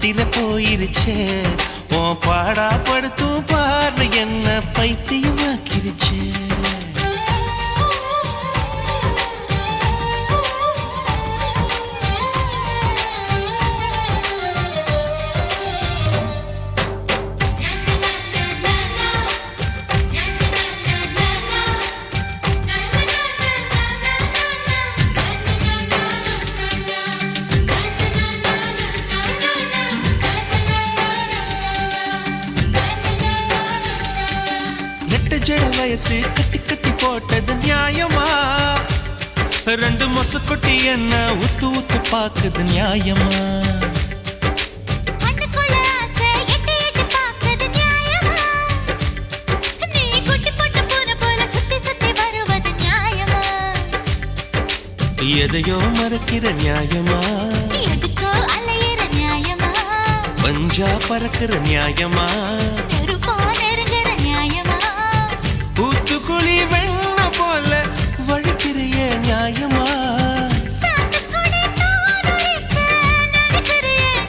முத்திர போயிருச்சே ஓ பாடா படுத்தும் பார்வை என்ன பைத்தியமாக்கிருச்சே ஜட வயசு கட்டி கட்டி போட்டது நியாயமா ரெண்டு மொச கொட்டி என்ன உத்து உத்து பாக்குது நியாயமா எதையோ மறக்கிற நியாயமா பஞ்சா பறக்கிற நியாயமா ஊத்துக்குழி